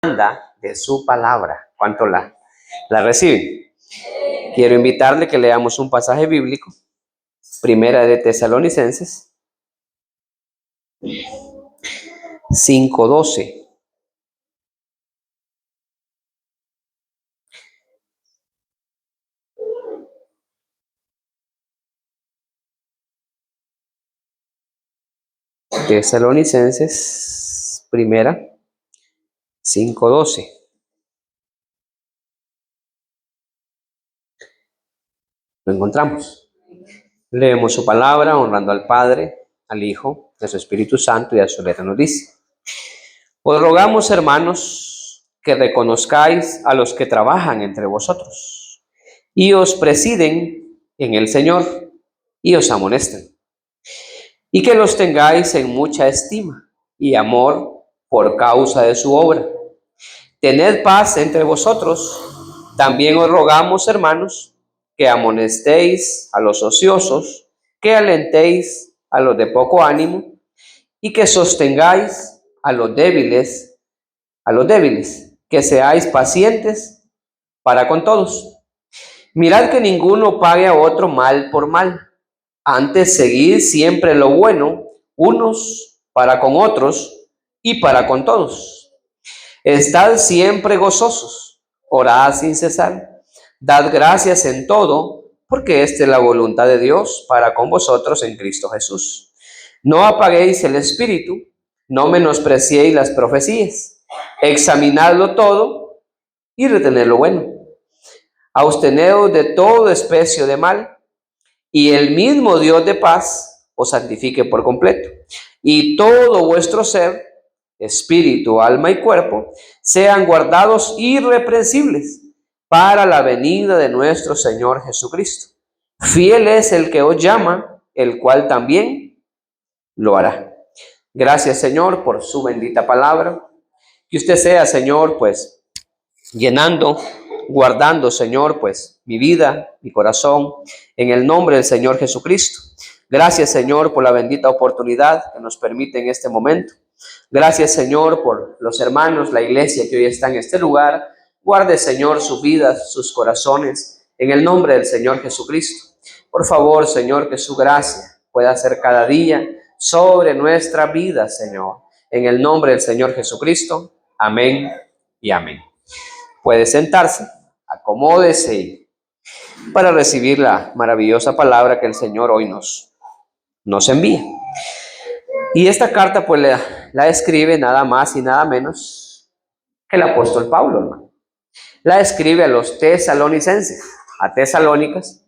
de su palabra. ¿Cuánto la reciben? Quiero invitarle que leamos un pasaje bíblico, Primera de Tesalonicenses 5:12. Tesalonicenses primera 5:12. Lo encontramos. Leemos su palabra honrando al Padre, al Hijo, a su Espíritu Santo y a su letra nos dice: Os rogamos, hermanos, que reconozcáis a los que trabajan entre vosotros y os presiden en el Señor y os amonesten, y que los tengáis en mucha estima y amor por causa de su obra. Tened paz entre vosotros. También os rogamos, hermanos, que amonestéis a los ociosos, que alentéis a los de poco ánimo y que sostengáis a los débiles, que seáis pacientes para con todos. Mirad que ninguno pague a otro mal por mal. Antes seguid siempre lo bueno, unos para con otros y para con todos. Estad siempre gozosos, orad sin cesar, dad gracias en todo, porque esta es la voluntad de Dios para con vosotros en Cristo Jesús. No apaguéis el espíritu, no menospreciéis las profecías, examinadlo todo y retened lo bueno. Absteneos de todo especie de mal, y el mismo Dios de paz os santifique por completo, y todo vuestro ser, espíritu, alma y cuerpo, sean guardados irreprensibles para la venida de nuestro Señor Jesucristo. Fiel es el que os llama, el cual también lo hará. Gracias, Señor, por su bendita palabra. Que usted sea, Señor, pues llenando, guardando, Señor, pues mi vida, mi corazón, en el nombre del Señor Jesucristo. Gracias, Señor, por la bendita oportunidad que nos permite en este momento. Gracias, Señor, por los hermanos, la iglesia que hoy está en este lugar. Guarde, Señor, sus vidas, sus corazones, en el nombre del Señor Jesucristo. Por favor, Señor, que su gracia pueda ser cada día sobre nuestra vida, Señor. En el nombre del Señor Jesucristo. Amén y amén. Puede sentarse, acomódese para recibir la maravillosa palabra que el Señor hoy nos envía. Y esta carta pues la escribe nada más y nada menos que el apóstol Pablo, hermano. La escribe a los tesalonicenses, a Tesalónicas.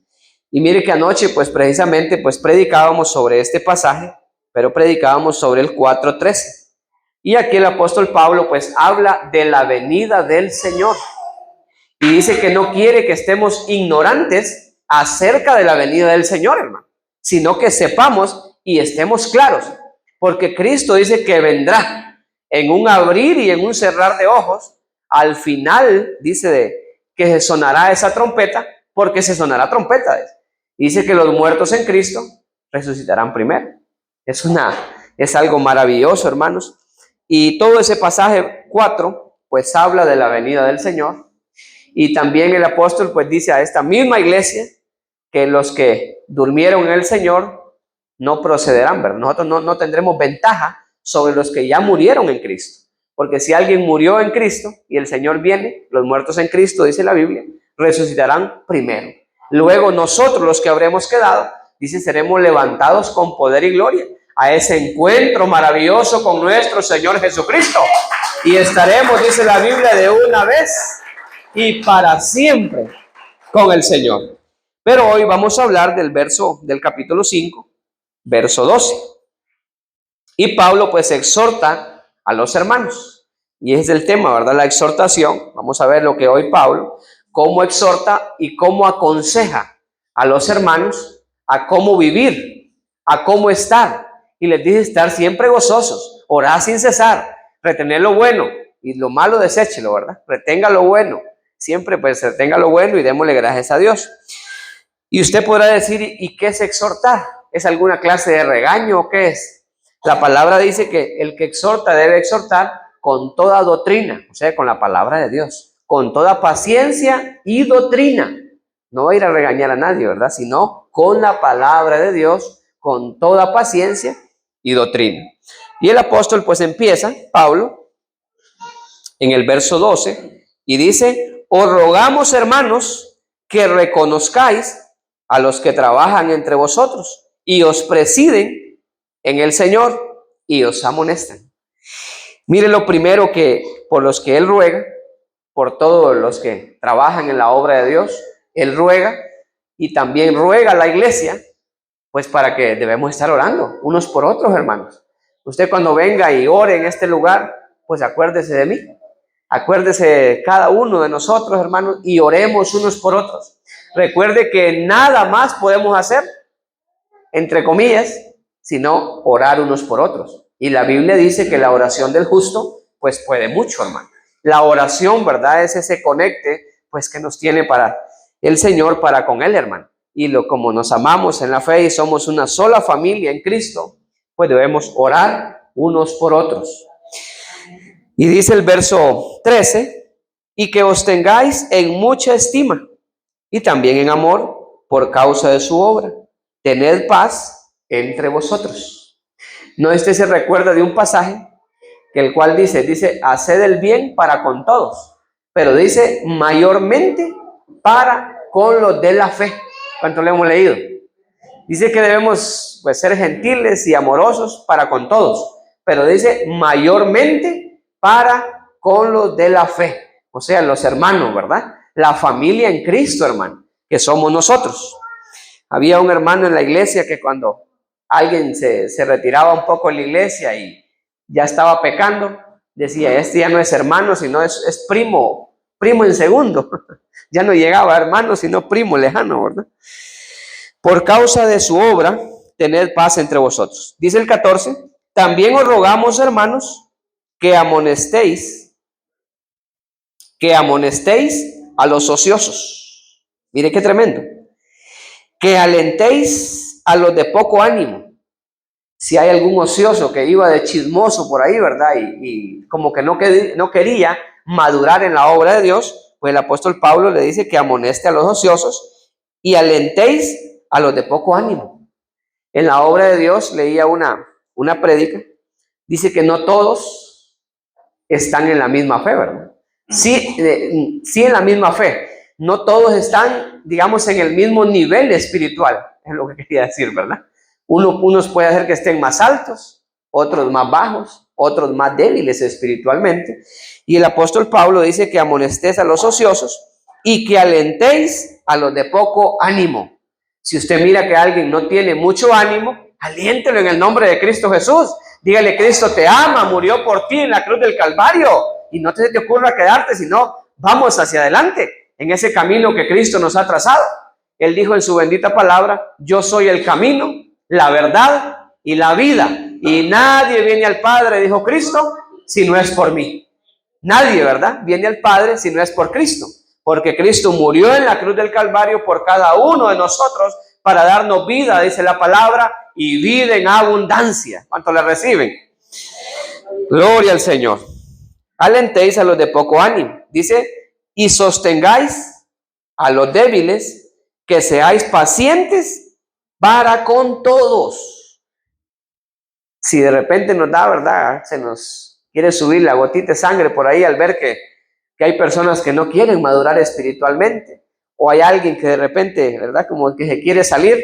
Y mire que anoche pues precisamente pues predicábamos sobre este pasaje, pero predicábamos sobre el 4:13. Y aquí el apóstol Pablo pues habla de la venida del Señor. Y dice que no quiere que estemos ignorantes acerca de la venida del Señor, hermano, sino que sepamos y estemos claros. Porque Cristo dice que vendrá en un abrir y en un cerrar de ojos. Al final dice que se sonará esa trompeta, porque se sonará trompeta. Dice que los muertos en Cristo resucitarán primero. Es algo maravilloso, hermanos. Y todo ese pasaje 4, pues habla de la venida del Señor. Y también el apóstol pues dice a esta misma iglesia que los que durmieron en el Señor no procederán, ¿verdad? Nosotros no tendremos ventaja sobre los que ya murieron en Cristo. Porque si alguien murió en Cristo y el Señor viene, los muertos en Cristo, dice la Biblia, resucitarán primero. Luego nosotros, los que habremos quedado, dice, seremos levantados con poder y gloria a ese encuentro maravilloso con nuestro Señor Jesucristo. Y estaremos, dice la Biblia, de una vez y para siempre con el Señor. Pero hoy vamos a hablar del capítulo 5, verso 12. Y Pablo pues exhorta a los hermanos. Y es el tema, ¿verdad? La exhortación. Vamos a ver lo que hoy Pablo, cómo exhorta y cómo aconseja a los hermanos a cómo vivir, a cómo estar. Y les dice estar siempre gozosos, orar sin cesar, retener lo bueno y lo malo deséchelo, ¿verdad? Retenga lo bueno. Siempre pues retenga lo bueno y démosle gracias a Dios. Y usted podrá decir, ¿y qué es exhortar? ¿Es alguna clase de regaño o qué es? La palabra dice que el que exhorta debe exhortar con toda doctrina, o sea, con la palabra de Dios, con toda paciencia y doctrina. No va a ir a regañar a nadie, ¿verdad? Sino con la palabra de Dios, con toda paciencia y doctrina. Y el apóstol pues empieza, Pablo, en el verso 12, y dice: os rogamos, hermanos, que reconozcáis a los que trabajan entre vosotros y os presiden en el Señor y os amonestan. Mire, lo primero que por los que él ruega, por todos los que trabajan en la obra de Dios, él ruega, y también ruega a la iglesia, pues para que debemos estar orando unos por otros, hermanos. Usted cuando venga y ore en este lugar, pues acuérdese de mí. Acuérdese de cada uno de nosotros, hermanos, y oremos unos por otros. Recuerde que nada más podemos hacer, entre comillas, sino orar unos por otros. Y la Biblia dice que la oración del justo, pues puede mucho, hermano. La oración, ¿verdad? Es ese conecte, pues que nos tiene para el Señor, para con Él, hermano. Y como nos amamos en la fe y somos una sola familia en Cristo, pues debemos orar unos por otros. Y dice el verso 13, y que os tengáis en mucha estima y también en amor por causa de su obra. Tened paz entre vosotros. No, se recuerda de un pasaje que el cual dice, haced el bien para con todos, pero dice mayormente para con los de la fe. ¿Cuánto le hemos leído? Dice que debemos pues ser gentiles y amorosos para con todos, pero dice mayormente para con los de la fe, o sea, los hermanos, ¿verdad? La familia en Cristo, hermano, que somos nosotros. Había un hermano en la iglesia que cuando alguien se retiraba un poco de la iglesia y ya estaba pecando, decía, este ya no es hermano, sino es primo en segundo. Ya no llegaba a hermano, sino primo lejano, ¿verdad? Por causa de su obra, tened paz entre vosotros. Dice el 14, también os rogamos, hermanos, que amonestéis a los ociosos. Mire qué tremendo. Que alentéis a los de poco ánimo. Si hay algún ocioso que iba de chismoso por ahí, ¿verdad? Y como que no quería madurar en la obra de Dios, pues el apóstol Pablo le dice que amoneste a los ociosos y alentéis a los de poco ánimo. En la obra de Dios leía una prédica, dice que no todos están en la misma fe, ¿verdad? Sí en la misma fe. No todos están, digamos, en el mismo nivel espiritual, es lo que quería decir, ¿verdad? Unos puede ser que estén más altos, otros más bajos, otros más débiles espiritualmente. Y el apóstol Pablo dice que amonestéis a los ociosos y que alentéis a los de poco ánimo. Si usted mira que alguien no tiene mucho ánimo, aliéntelo en el nombre de Cristo Jesús. Dígale, Cristo te ama, murió por ti en la cruz del Calvario. Y no te ocurra quedarte, sino vamos hacia adelante en ese camino que Cristo nos ha trazado. Él dijo en su bendita palabra, yo soy el camino, la verdad y la vida. Y nadie viene al Padre, dijo Cristo, si no es por mí. Nadie, ¿verdad? Viene al Padre si no es por Cristo. Porque Cristo murió en la cruz del Calvario por cada uno de nosotros para darnos vida, dice la palabra, y vida en abundancia. ¿Cuánto le reciben? Gloria al Señor. Alentéis a los de poco ánimo. Dice, y sostengáis a los débiles, que seáis pacientes para con todos. Si de repente nos da, ¿verdad? Se nos quiere subir la gotita de sangre por ahí al ver que hay personas que no quieren madurar espiritualmente, o hay alguien que de repente, ¿verdad? Como que se quiere salir,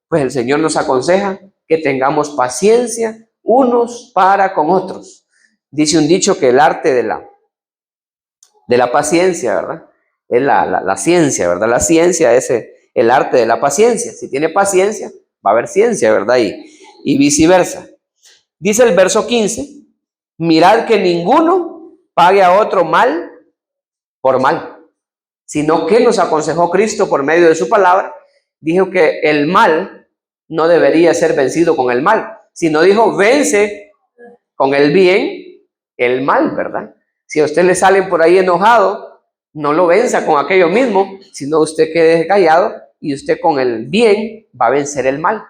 pues el Señor nos aconseja que tengamos paciencia unos para con otros. Dice un dicho que el arte de la paciencia, ¿verdad? Es la ciencia, ¿verdad? La ciencia es el arte de la paciencia. Si tiene paciencia, va a haber ciencia, ¿verdad? Y viceversa. Dice el verso 15, mirad que ninguno pague a otro mal por mal, sino que nos aconsejó Cristo por medio de su palabra. Dijo que el mal no debería ser vencido con el mal, sino dijo, vence con el bien el mal, ¿verdad? Si a usted le salen por ahí enojado, no lo venza con aquello mismo, sino usted quede callado y usted con el bien va a vencer el mal.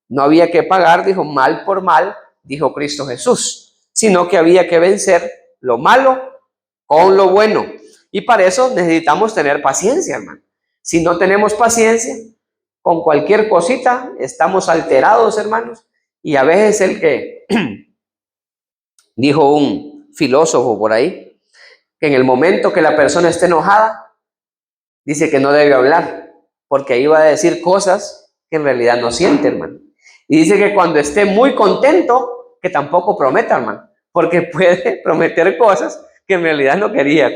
No había que pagar, dijo, mal por mal, dijo Cristo Jesús, sino que había que vencer lo malo con lo bueno. Y para eso necesitamos tener paciencia, hermano. Si no tenemos paciencia, con cualquier cosita estamos alterados, hermanos. Y a veces el que dijo un filósofo por ahí, que en el momento que la persona esté enojada, dice que no debe hablar, porque ahí va a decir cosas que en realidad no siente, hermano. Y dice que cuando esté muy contento, que tampoco prometa, hermano, porque puede prometer cosas que en realidad no quería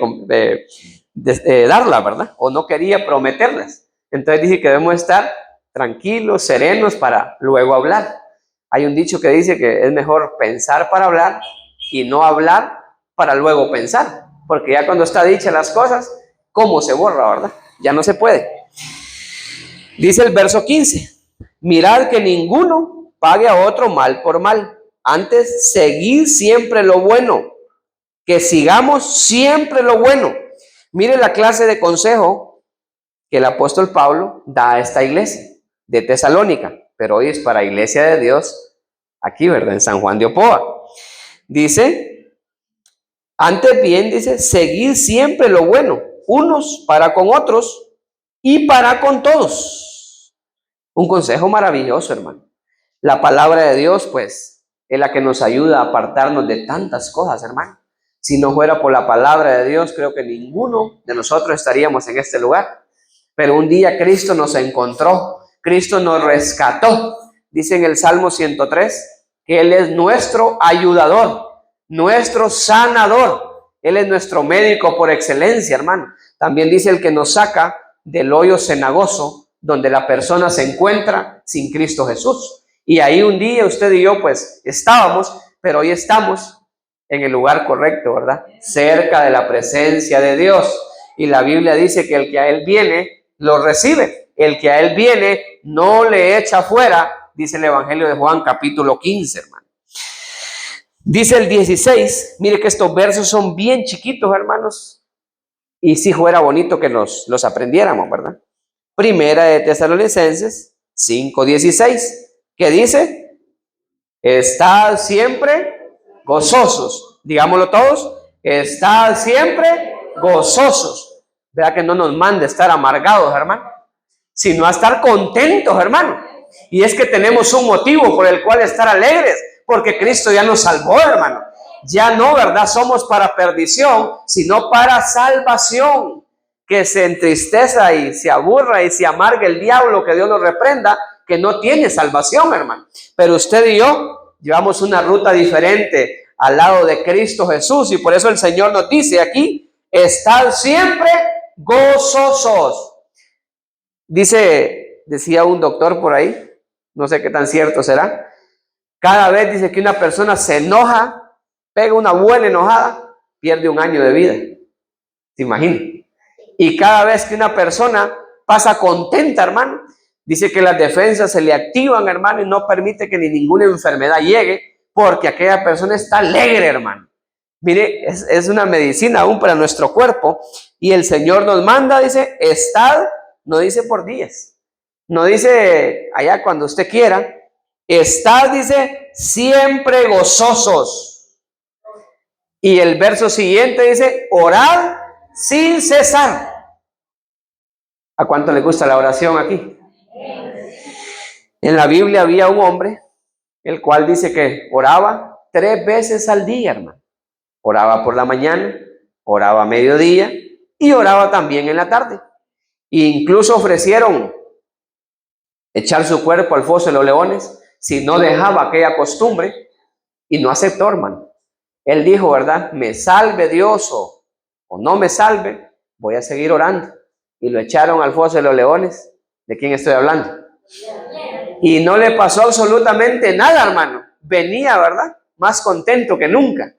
darla, ¿verdad? O no quería prometerlas. Entonces dice que debemos estar tranquilos, serenos para luego hablar. Hay un dicho que dice que es mejor pensar para hablar y no hablar para luego pensar, porque ya cuando está dicha las cosas, ¿cómo se borra, verdad? Ya no se puede. Dice el verso 15, mirad que ninguno pague a otro mal por mal, antes seguid siempre lo bueno, que sigamos siempre lo bueno. Mire la clase de consejo que el apóstol Pablo da a esta iglesia de Tesalónica, pero hoy es para iglesia de Dios aquí, ¿verdad? En San Juan de Opoa. Dice, antes bien, dice, seguid siempre lo bueno, unos para con otros y para con todos. Un consejo maravilloso, hermano. La palabra de Dios, pues, es la que nos ayuda a apartarnos de tantas cosas, hermano. Si no fuera por la palabra de Dios, creo que ninguno de nosotros estaríamos en este lugar. Pero un día Cristo nos encontró, Cristo nos rescató. Dice en el Salmo 103 que Él es nuestro ayudador, nuestro sanador. Él es nuestro médico por excelencia, hermano. También dice el que nos saca del hoyo cenagoso, donde la persona se encuentra sin Cristo Jesús. Y ahí un día usted y yo pues estábamos, pero hoy estamos en el lugar correcto, ¿verdad? Cerca de la presencia de Dios. Y la Biblia dice que el que a Él viene, lo recibe. El que a Él viene, no le echa fuera, dice el Evangelio de Juan, capítulo 15, hermano. Dice el 16, mire que estos versos son bien chiquitos, hermanos. Y si fuera bonito que los aprendiéramos, ¿verdad? Primera de Tesalonicenses 5:16, que dice, estad siempre gozosos. Digámoslo todos, estad siempre gozosos. ¿Verdad que no nos manda estar amargados, hermano? Sino a estar contentos, hermano. Y es que tenemos un motivo por el cual estar alegres, porque Cristo ya nos salvó, hermano. Ya no, ¿verdad? Somos para perdición, sino para salvación. Que se entristeza y se aburra y se amargue el diablo, que Dios nos reprenda, que no tiene salvación, hermano. Pero usted y yo llevamos una ruta diferente al lado de Cristo Jesús, y por eso el Señor nos dice aquí, estad siempre gozosos. Decía un doctor por ahí, no sé qué tan cierto será, cada vez dice que una persona se enoja, pega una buena enojada, pierde un año de vida. ¿Se imagina? Y cada vez que una persona pasa contenta, hermano, dice que las defensas se le activan, hermano, y no permite que ni ninguna enfermedad llegue, porque aquella persona está alegre, hermano. Mire, es una medicina aún para nuestro cuerpo. Y el Señor nos manda, dice, estad, no dice por días, no dice allá cuando usted quiera, estad, dice, siempre gozosos. Y el verso siguiente dice, orad sin cesar. ¿A cuánto le gusta la oración aquí? En la Biblia había un hombre, el cual dice que oraba 3 veces al día, hermano. Oraba por la mañana, oraba a mediodía y oraba también en la tarde. E incluso ofrecieron echar su cuerpo al foso de los leones si no dejaba aquella costumbre, y no aceptó, hermano. Él dijo, ¿verdad? Me salve Dios o no me salve, voy a seguir orando. Y lo echaron al foso de los leones. ¿De quién estoy hablando? Y no le pasó absolutamente nada, hermano. Venía, ¿verdad? Más contento que nunca.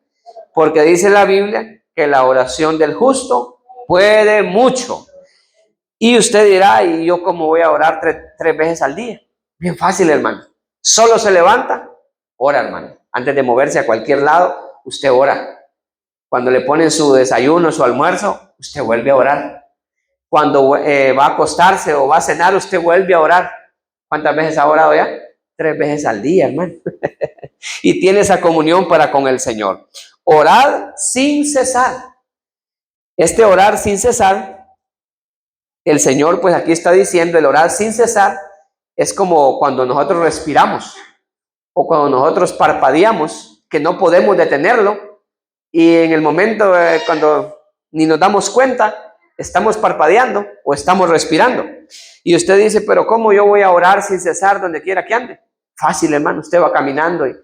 Porque dice la Biblia que la oración del justo puede mucho. Y usted dirá, ¿y yo cómo voy a orar 3 veces al día? Bien fácil, hermano. Solo se levanta, ora, hermano. Antes de moverse a cualquier lado, usted ora. Cuando le ponen su desayuno, su almuerzo, usted vuelve a orar. Cuando va a acostarse o va a cenar, usted vuelve a orar. ¿Cuántas veces ha orado ya? 3 veces al día, hermano. Y tiene esa comunión para con el Señor. orad sin cesar. Este orar sin cesar, el Señor pues aquí está diciendo, el orar sin cesar es como cuando nosotros respiramos o cuando nosotros parpadeamos, que no podemos detenerlo, y en el momento cuando ni nos damos cuenta, estamos parpadeando o estamos respirando. Y usted dice, pero ¿cómo yo voy a orar sin cesar donde quiera que ande? Fácil, hermano, usted va caminando y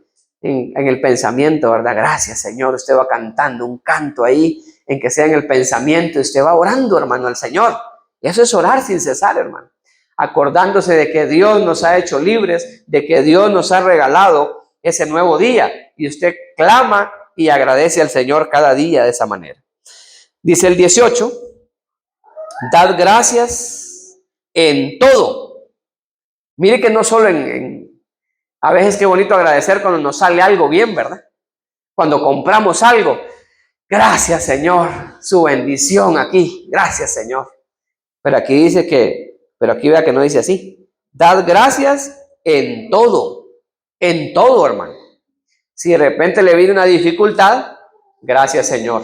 en el pensamiento, ¿verdad? Gracias, Señor. Usted va cantando un canto ahí, en que sea en el pensamiento, y usted va orando, hermano, al Señor. Y eso es orar sin cesar, hermano. Acordándose de que Dios nos ha hecho libres, de que Dios nos ha regalado ese nuevo día. Y usted clama y agradece al Señor cada día de esa manera. Dice el 18, dad gracias en todo. Mire que no solo a veces qué bonito agradecer cuando nos sale algo bien, ¿verdad? Cuando compramos algo. Gracias, Señor, su bendición aquí. Gracias, Señor. Pero aquí dice pero aquí vea que no dice así. Dad gracias en todo, hermano. Si de repente le viene una dificultad, gracias, Señor.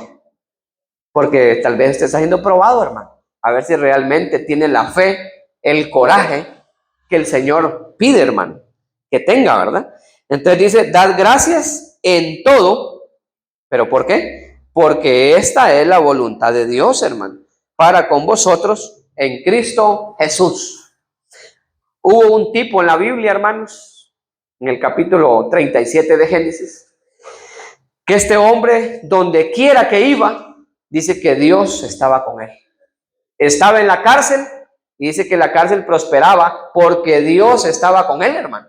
Porque tal vez usted está siendo probado, hermano. A ver si realmente tiene la fe, el coraje que el Señor pide, hermano, que tenga, ¿verdad? Entonces dice, dad gracias en todo. ¿Pero por qué? Porque esta es la voluntad de Dios, hermano, para con vosotros en Cristo Jesús. Hubo un tipo en la Biblia, hermanos, en el capítulo 37 de Génesis, que este hombre, donde quiera que iba, dice que Dios estaba con él. Estaba en la cárcel y dice que la cárcel prosperaba porque Dios estaba con él, hermano.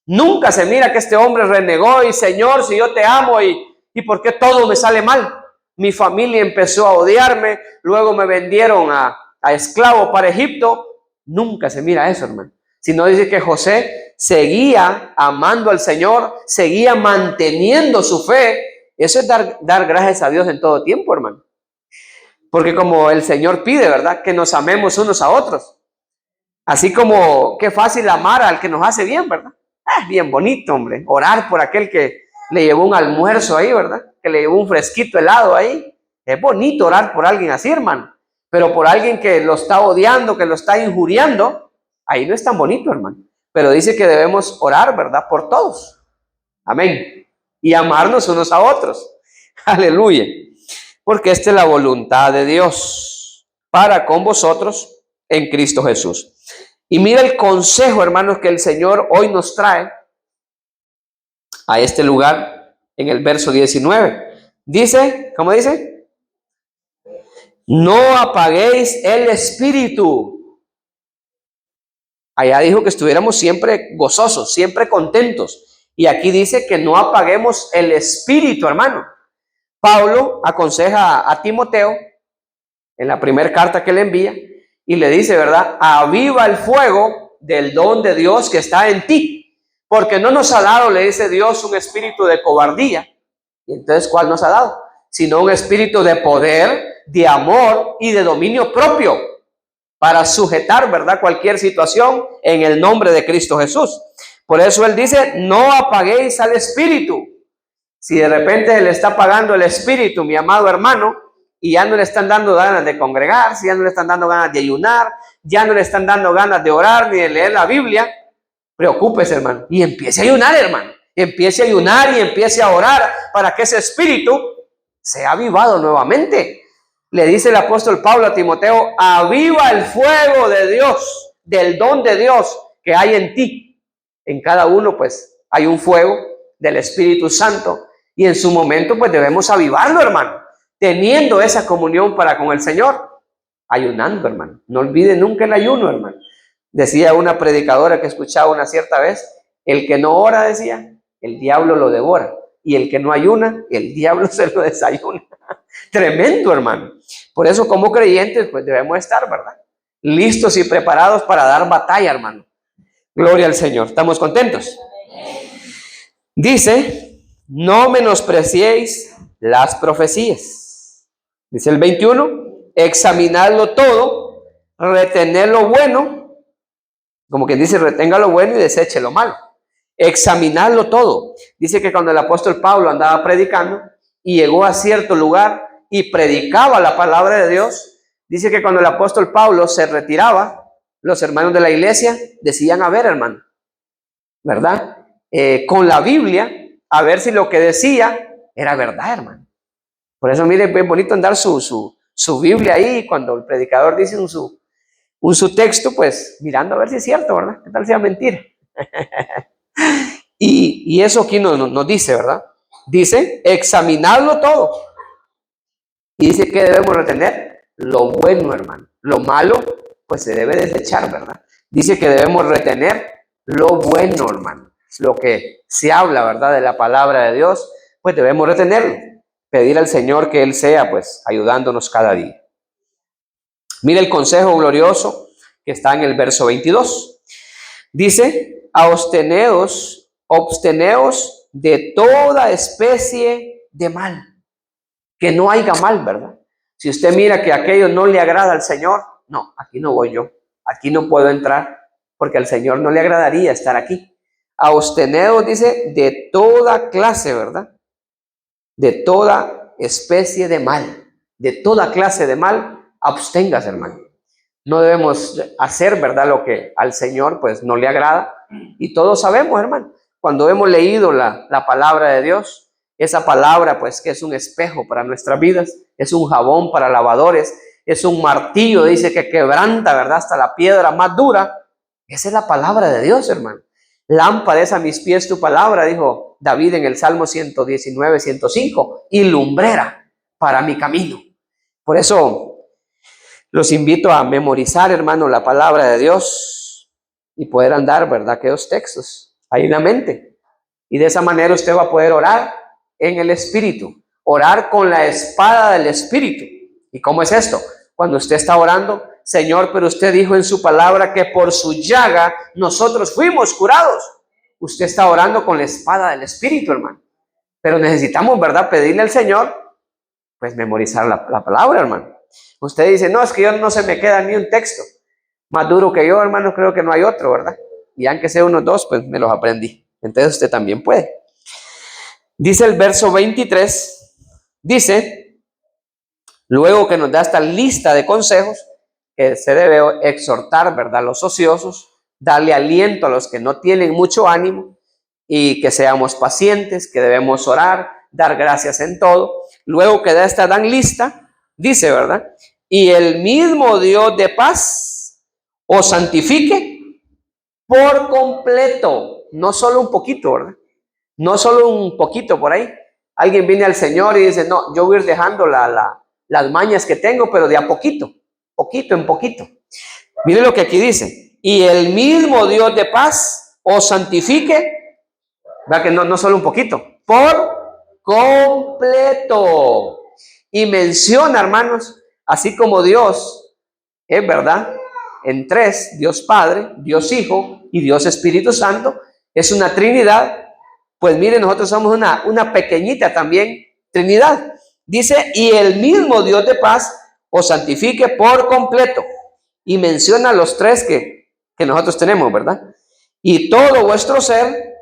Nunca se mira que este hombre renegó y, Señor, si yo te amo y ¿por qué todo me sale mal? Mi familia empezó a odiarme, luego me vendieron a esclavo para Egipto. Nunca se mira eso, hermano. Sino dice que José seguía amando al Señor, seguía manteniendo su fe. Eso es dar gracias a Dios en todo tiempo, hermano. Porque como el Señor pide, ¿verdad? Que nos amemos unos a otros. Así como qué fácil amar al que nos hace bien, ¿verdad? Bien bonito, hombre. Orar por aquel que le llevó un almuerzo ahí, ¿verdad? Que le llevó un fresquito helado ahí. Es bonito orar por alguien así, hermano. Pero por alguien que lo está odiando, que lo está injuriando, ahí no es tan bonito, hermano. Pero dice que debemos orar, ¿verdad? Por todos. Amén. Y amarnos unos a otros. Aleluya. Porque esta es la voluntad de Dios para con vosotros en Cristo Jesús. Y mira el consejo, hermanos, que el Señor hoy nos trae a este lugar en el verso 19. Dice, ¿cómo dice? No apaguéis el espíritu. Allá dijo que estuviéramos siempre gozosos, siempre contentos. Y aquí dice que no apaguemos el espíritu, hermano. Pablo aconseja a Timoteo en la primera carta que le envía y le dice, ¿verdad? Aviva el fuego del don de Dios que está en ti, porque no nos ha dado, le dice Dios, un espíritu de cobardía. Y entonces, ¿cuál nos ha dado? Sino un espíritu de poder, de amor y de dominio propio para sujetar, ¿verdad? Cualquier situación en el nombre de Cristo Jesús. Por eso él dice, no apaguéis al espíritu. Si de repente se le está apagando el espíritu, mi amado hermano, y ya no le están dando ganas de congregarse, ya no le están dando ganas de ayunar, ya no le están dando ganas de orar ni de leer la Biblia, preocúpese, hermano, y empiece a ayunar, hermano. Empiece a ayunar y empiece a orar para que ese espíritu sea avivado nuevamente. Le dice el apóstol Pablo a Timoteo, aviva el fuego de Dios, del don de Dios que hay en ti. En cada uno, pues, hay un fuego del Espíritu Santo. Y en su momento, pues, debemos avivarlo, hermano, teniendo esa comunión para con el Señor, ayunando, hermano. No olvide nunca el ayuno, hermano. Decía una predicadora que escuchaba una cierta vez, el que no ora, decía, el diablo lo devora. Y el que no ayuna, el diablo se lo desayuna. Tremendo, hermano. Por eso, como creyentes, pues debemos estar, ¿verdad? Listos y preparados para dar batalla, hermano. Gloria al Señor. ¿Estamos contentos? Dice, no menospreciéis las profecías. Dice el 21, examinadlo todo, retener lo bueno, como que dice, retenga lo bueno y deseche lo malo. Examinarlo todo. Dice que cuando el apóstol Pablo andaba predicando y llegó a cierto lugar y predicaba la palabra de Dios, dice que cuando el apóstol Pablo se retiraba, los hermanos de la iglesia decían, a ver, hermano, ¿verdad? Con la Biblia, a ver si lo que decía era verdad, hermano. Por eso, mire, es bonito andar su Biblia ahí, cuando el predicador dice su texto, pues mirando a ver si es cierto, ¿verdad? ¿Qué tal sea mentira? y eso aquí nos dice, ¿verdad? Dice, examinarlo todo. Y dice que debemos retener lo bueno, hermano. Lo malo, pues se debe desechar, ¿verdad? Dice que debemos retener lo bueno, hermano. Lo que se habla, ¿verdad? De la palabra de Dios, pues debemos retenerlo. Pedir al Señor que Él sea, pues, ayudándonos cada día. Mira el consejo glorioso que está en el verso 22. Dice, absteneos de toda especie de mal. Que no haya mal, ¿verdad? Si usted mira que aquello no le agrada al Señor, no, aquí no voy yo, aquí no puedo entrar, porque al Señor no le agradaría estar aquí. Absteneos, dice, de toda clase, ¿verdad? De toda especie de mal, de toda clase de mal, absténgase, hermano. No debemos hacer, ¿verdad?, lo que al Señor, pues, no le agrada. Y todos sabemos, hermano, cuando hemos leído la palabra de Dios, esa palabra, pues, que es un espejo para nuestras vidas, es un jabón para lavadores, es un martillo, dice, que quebranta, ¿verdad?, hasta la piedra más dura. Esa es la palabra de Dios, hermano. Lámpara es a mis pies tu palabra, dijo David en el Salmo 119, 105, y lumbrera para mi camino. Por eso los invito a memorizar, hermano, la palabra de Dios y poder andar, ¿verdad?, aquellos textos ahí en la mente. Y de esa manera usted va a poder orar en el Espíritu, orar con la espada del Espíritu. ¿Y cómo es esto? Cuando usted está orando, Señor, pero usted dijo en su palabra que por su llaga nosotros fuimos curados. Usted está orando con la espada del Espíritu, hermano. Pero necesitamos, ¿verdad?, pedirle al Señor, pues memorizar la palabra, hermano. Usted dice, no, es que yo no se me queda ni un texto. Más duro que yo, hermano, creo que no hay otro, ¿verdad? Y aunque sea unos dos, pues me los aprendí. Entonces usted también puede. Dice el verso 23, dice, luego que nos da esta lista de consejos, que se debe exhortar, ¿verdad?, a los ociosos, darle aliento a los que no tienen mucho ánimo, y que seamos pacientes, que debemos orar, dar gracias en todo. Luego que da esta gran lista, dice, ¿verdad? Y el mismo Dios de paz os santifique por completo, no solo un poquito, ¿verdad? No solo un poquito por ahí. Alguien viene al Señor y dice, no, yo voy a ir dejando las mañas que tengo, pero de a poquito, poquito en poquito. Mire lo que aquí dice, y el mismo Dios de paz os santifique, ¿verdad? Que no solo un poquito, por completo. Y menciona, hermanos, así como Dios es, ¿verdad?, en tres, Dios Padre, Dios Hijo y Dios Espíritu Santo, es una Trinidad. Pues miren, nosotros somos una pequeñita también Trinidad. Dice, y el mismo Dios de paz os santifique por completo. Y menciona los tres que nosotros tenemos, ¿verdad? Y todo vuestro ser,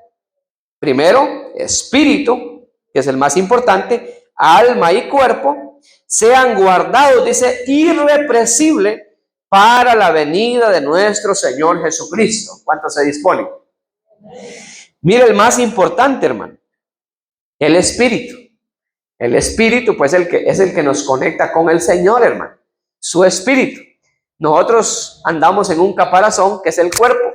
primero, espíritu, que es el más importante, alma y cuerpo, sean guardados, dice, irrepresible para la venida de nuestro Señor Jesucristo. ¿Cuánto se dispone? Mire el más importante, hermano, el Espíritu. El Espíritu, pues, es el que nos conecta con el Señor, hermano. Su Espíritu. Nosotros andamos en un caparazón que es el cuerpo.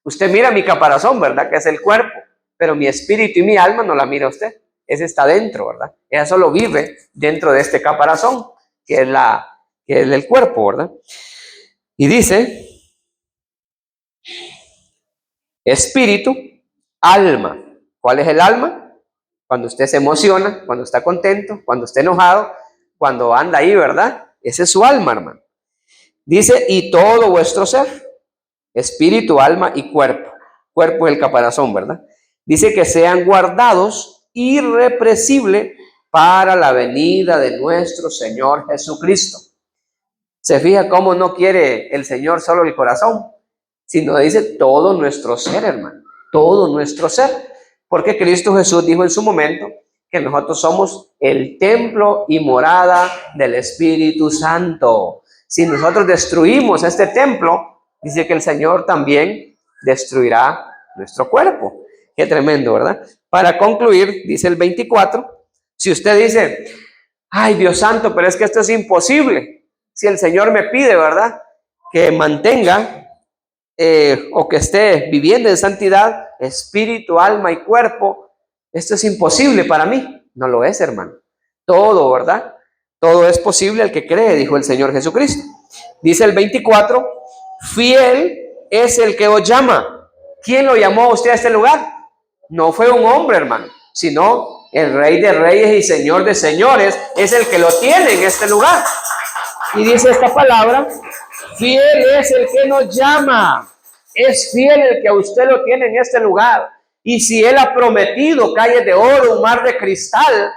Usted mira mi caparazón, ¿verdad?, que es el cuerpo. Pero mi espíritu y mi alma no la mira usted. Ese está dentro, ¿verdad? Ella solo vive dentro de este caparazón, que es el cuerpo, ¿verdad? Y dice, espíritu, alma. ¿Cuál es el alma? Cuando usted se emociona, cuando está contento, cuando está enojado, cuando anda ahí, ¿verdad? Ese es su alma, hermano. Dice, y todo vuestro ser, espíritu, alma y cuerpo. Cuerpo es el caparazón, ¿verdad? Dice que sean guardados irrepresible para la venida de nuestro Señor Jesucristo. ¿Se fija cómo no quiere el Señor solo el corazón? Sino dice todo nuestro ser, hermano. Todo nuestro ser. Porque Cristo Jesús dijo en su momento que nosotros somos el templo y morada del Espíritu Santo. Si nosotros destruimos este templo, dice que el Señor también destruirá nuestro cuerpo. Qué tremendo, ¿verdad? Para concluir, dice el 24, si usted dice, ay Dios santo, pero es que esto es imposible. Si el Señor me pide, ¿verdad?, que mantenga o que esté viviendo en santidad, espíritu, alma y cuerpo, esto es imposible para mí. No lo es, hermano. Todo, ¿verdad? Todo es posible al que cree, dijo el Señor Jesucristo. Dice el 24, fiel es el que os llama. ¿Quién lo llamó a usted a este lugar? No fue un hombre, hermano, sino el Rey de Reyes y Señor de Señores es el que lo tiene en este lugar. Y dice esta palabra, fiel es el que nos llama. Es fiel el que a usted lo tiene en este lugar. Y si Él ha prometido calles de oro, un mar de cristal,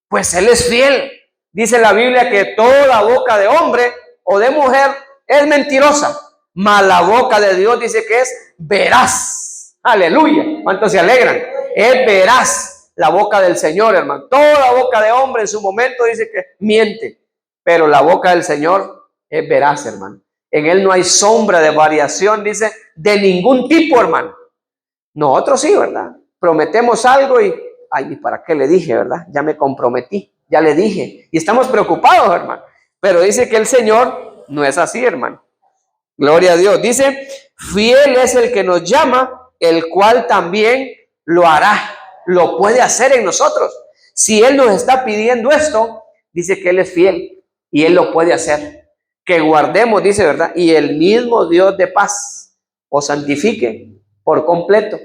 pues Él es fiel. Dice la Biblia que toda boca de hombre o de mujer es mentirosa, mas la boca de Dios dice que es veraz. Aleluya. ¿Cuántos se alegran? Es veraz la boca del Señor, hermano. Toda boca de hombre en su momento dice que miente, pero la boca del Señor es veraz, hermano. En Él no hay sombra de variación, dice, de ningún tipo, hermano. Nosotros sí, ¿verdad? Prometemos algo y, ay, ¿para qué le dije, verdad? Ya me comprometí, ya le dije. Y estamos preocupados, hermano. Pero dice que el Señor no es así, hermano. Gloria a Dios. Dice, fiel es el que nos llama, el cual también lo hará. Lo puede hacer en nosotros. Si Él nos está pidiendo esto, dice que Él es fiel y Él lo puede hacer. Que guardemos, dice, ¿verdad? Y el mismo Dios de paz os santifique por completo,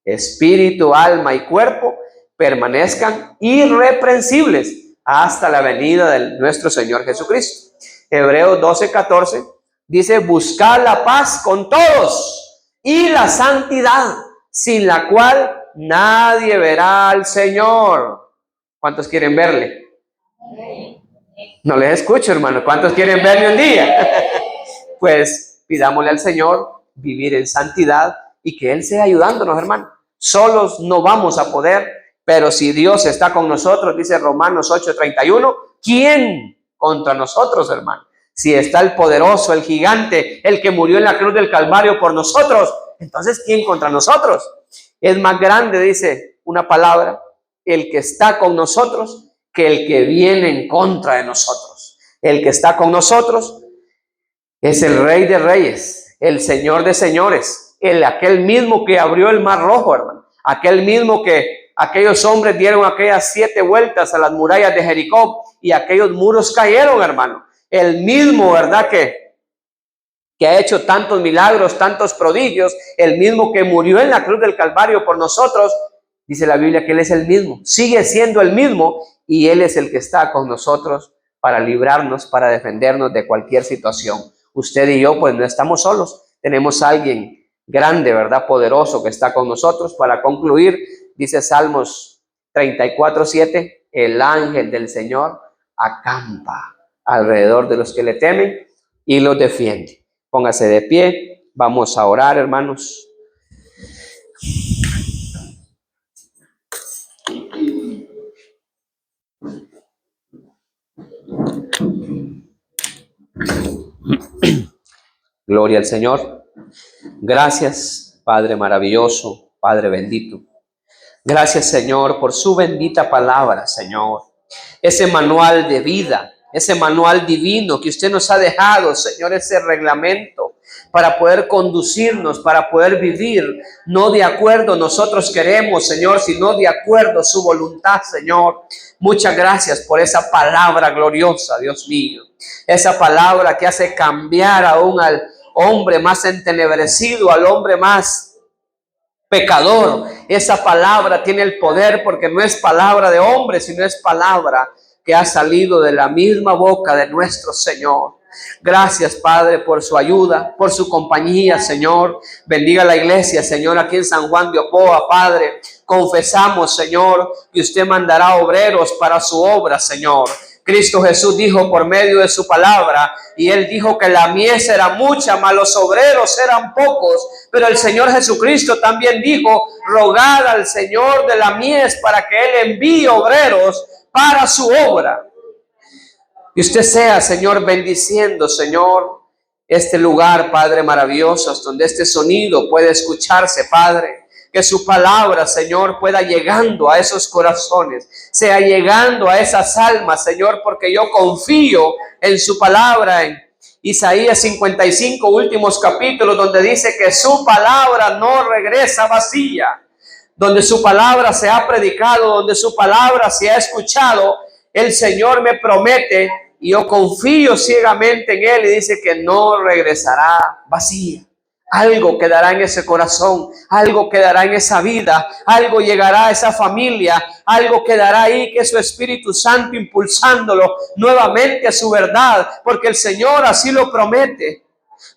espíritu, alma y cuerpo permanezcan irreprensibles hasta la venida de nuestro Señor Jesucristo. Hebreos 12:14 dice, buscad la paz con todos y la santidad, sin la cual nadie verá al Señor. ¿Cuántos quieren verle? No les escucho, hermano. ¿Cuántos quieren verle un día? Pues pidámosle al Señor vivir en santidad y que Él sea ayudándonos, hermano. Solos no vamos a poder, pero si Dios está con nosotros, dice Romanos 8:31, ¿quién contra nosotros, hermano? Si está el poderoso, el gigante, el que murió en la cruz del Calvario por nosotros, entonces ¿quién contra nosotros? Es más grande, dice una palabra, el que está con nosotros que el que viene en contra de nosotros. El que está con nosotros es el Rey de Reyes, el Señor de Señores, aquel mismo que abrió el mar rojo, hermano, aquel mismo que aquellos hombres dieron aquellas 7 vueltas a las murallas de Jericó y aquellos muros cayeron, hermano. El mismo, ¿verdad? Que ha hecho tantos milagros, tantos prodigios, el mismo que murió en la cruz del Calvario por nosotros, dice la Biblia que Él es el mismo, sigue siendo el mismo y Él es el que está con nosotros para librarnos, para defendernos de cualquier situación. Usted y yo pues no estamos solos, tenemos a alguien grande, ¿verdad? Poderoso que está con nosotros. Para concluir, dice Salmos 34:7, el ángel del Señor acampa alrededor de los que le temen y los defiende. Póngase de pie, vamos a orar, hermanos. Gloria al Señor. Gracias, Padre maravilloso, Padre bendito. Gracias, Señor, por su bendita palabra, Señor. Ese manual de vida, ese manual divino que usted nos ha dejado, Señor, ese reglamento para poder conducirnos, para poder vivir, no de acuerdo nosotros queremos, Señor, sino de acuerdo a su voluntad, Señor. Muchas gracias por esa palabra gloriosa, Dios mío. Esa palabra que hace cambiar aún al hombre más entenebrecido, al hombre más pecador. Esa palabra tiene el poder porque no es palabra de hombre, sino es palabra que ha salido de la misma boca de nuestro Señor. Gracias, Padre, por su ayuda, por su compañía, Señor. Bendiga la iglesia, Señor, aquí en San Juan de Ocoa, Padre. Confesamos, Señor, que usted mandará obreros para su obra, Señor. Cristo Jesús dijo por medio de su palabra, y Él dijo que la mies era mucha, mas los obreros eran pocos. Pero el Señor Jesucristo también dijo, rogad al Señor de la mies para que Él envíe obreros para su obra. Y usted sea, Señor, bendiciendo, Señor, este lugar, Padre maravilloso, donde este sonido puede escucharse, Padre. Que su palabra, Señor, pueda llegando a esos corazones, sea llegando a esas almas, Señor, porque yo confío en su palabra, en Isaías 55, últimos capítulos, donde dice que su palabra no regresa vacía, donde su palabra se ha predicado, donde su palabra se ha escuchado. El Señor me promete y yo confío ciegamente en Él y dice que no regresará vacía. Algo quedará en ese corazón, algo quedará en esa vida, algo llegará a esa familia, algo quedará ahí, que es su Espíritu Santo impulsándolo nuevamente a su verdad, porque el Señor así lo promete.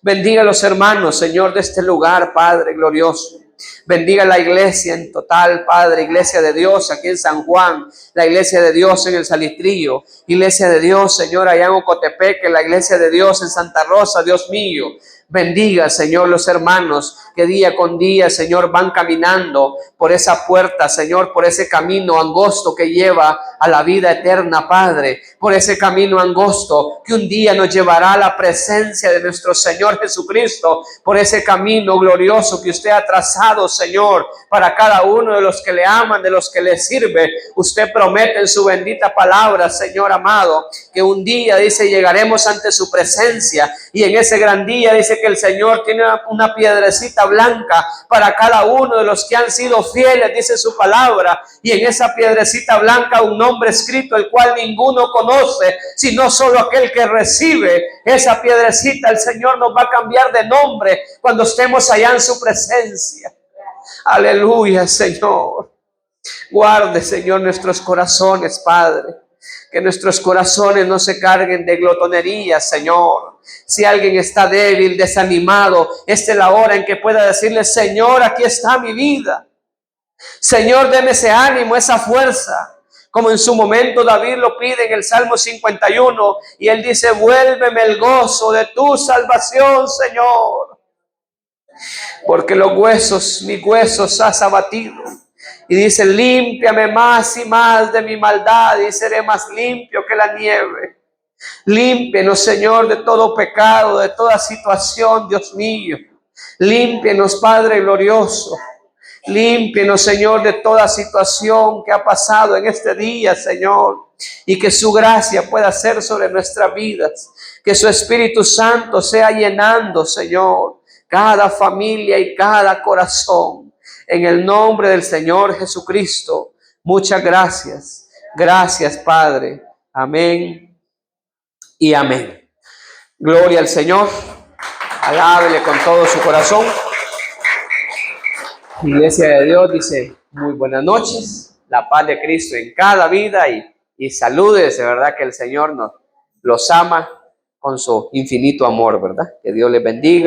Bendiga a los hermanos, Señor, de este lugar, Padre glorioso. Bendiga la iglesia en total, Padre, iglesia de Dios aquí en San Juan, la iglesia de Dios en el Salitrillo, iglesia de Dios, Señor, allá en Ocotepeque, la iglesia de Dios en Santa Rosa, Dios mío. Bendiga, Señor, los hermanos que día con día, Señor, van caminando por esa puerta, Señor, por ese camino angosto que lleva a la vida eterna, Padre, por ese camino angosto que un día nos llevará a la presencia de nuestro Señor Jesucristo, por ese camino glorioso que usted ha trazado, Señor, para cada uno de los que le aman, de los que le sirve. Usted promete en su bendita palabra, Señor amado, que un día, dice, llegaremos ante su presencia, y en ese gran día dice que el Señor tiene una piedrecita blanca para cada uno de los que han sido fieles, dice su palabra, y en esa piedrecita blanca un nombre escrito, el cual ninguno conoce, sino solo aquel que recibe esa piedrecita. El Señor nos va a cambiar de nombre cuando estemos allá en su presencia. Aleluya, Señor. Guarde, Señor, nuestros corazones, Padre. Que nuestros corazones no se carguen de glotonería, Señor. Si alguien está débil, desanimado, esta es la hora en que pueda decirle, Señor, aquí está mi vida. Señor, deme ese ánimo, esa fuerza. Como en su momento David lo pide en el Salmo 51. Y él dice, vuélveme el gozo de tu salvación, Señor. Porque los huesos, mis huesos has abatido. Y dice, límpiame más y más de mi maldad y seré más limpio que la nieve. Límpianos, Señor, de todo pecado, de toda situación, Dios mío. Límpianos, Padre glorioso. Límpianos, Señor, de toda situación que ha pasado en este día, Señor. Y que su gracia pueda ser sobre nuestras vidas. Que su Espíritu Santo sea llenando, Señor, cada familia y cada corazón. En el nombre del Señor Jesucristo, muchas gracias. Gracias, Padre. Amén y amén. Gloria al Señor. Alábele con todo su corazón. Iglesia de Dios dice, muy buenas noches. La paz de Cristo en cada vida y saludes. De verdad que el Señor los ama con su infinito amor, ¿verdad? Que Dios les bendiga.